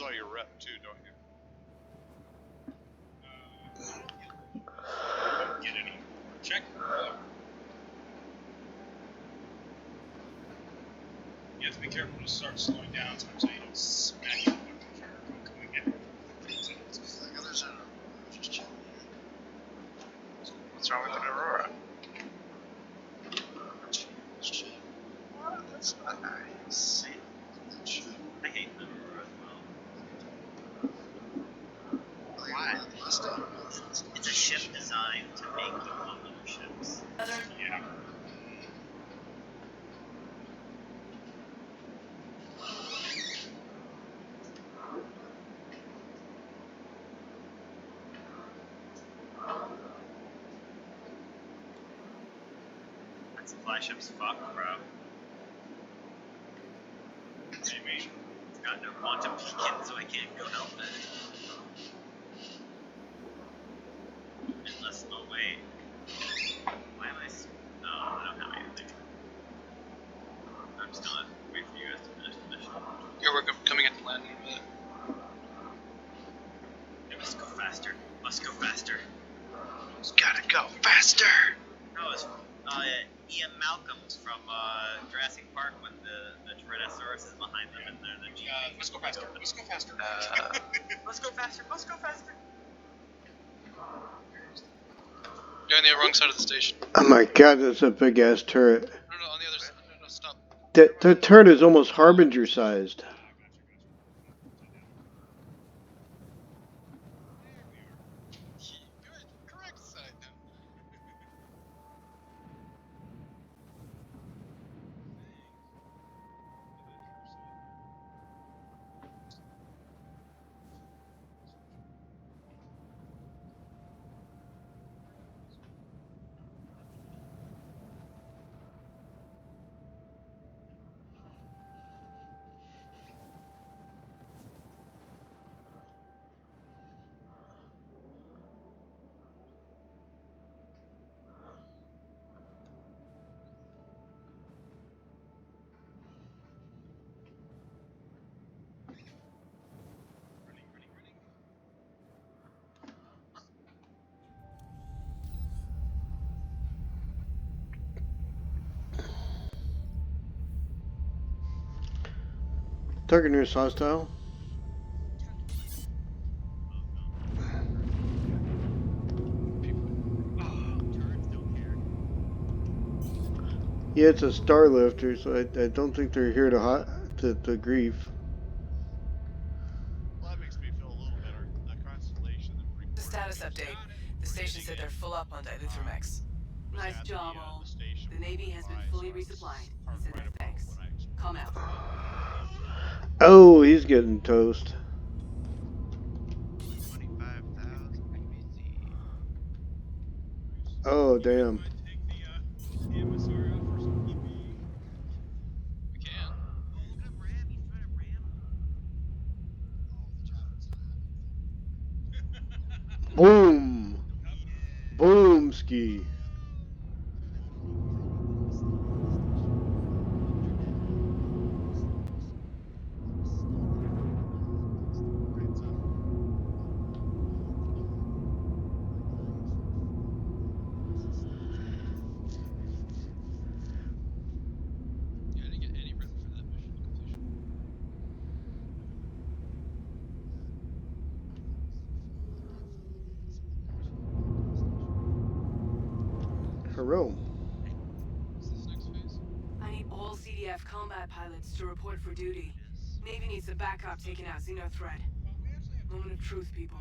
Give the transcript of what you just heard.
saw your rep too, don't you? Don't get any. Check. You have to be careful to start slowing down so you don't smack into the controller coming in. Like others are just chilling. What's wrong with an Aurora? What? That's not nice. I hate the Aurora as well. Why? It's a ship designed to make you on other ships. Yeah. That supply ship's fucked, bro. What do you mean? It's got no quantum beacon, so I can't go help it. Unless, oh wait. Why am I no, I don't have anything. I'm still on. Wait for you guys to finish the mission. Yeah, we're coming at the landing in a minute. It must go faster. Must go faster. Gotta go faster! No, it's Ian Malcolm's from Jurassic Park when the Tyrannosaurus is behind them and they're the Jeep. Let's go faster. Let's go faster. Let's go faster. Let's go faster. You're on the wrong side of the station. Oh my god, that's a big ass turret. No, on the other side. No, stop. That turret is almost Harbinger sized. Good, correct side then. Target nearest hostile. Yeah, it's a star lifter, so I don't think they're here to grief. Well, that makes me feel a little better. That constellation that The status update. The station said they're full up on THEIMC. Nice job, all. The Navy has been fully resupplied. Said their thanks. Come out. Oh, he's getting toast. 25,000 BC. Oh, damn. Take the MSR out for some PPE. We can. Oh, look at him ram. He's trying to ram. Oh, the Javelin. Boom! Boom ski. Yeah, I didn't get any rep for that mission completion. Hero. What's this next phase? I need all CDF combat pilots to report for duty. Navy needs a backup taking out Xenothreat. Moment of truth, people.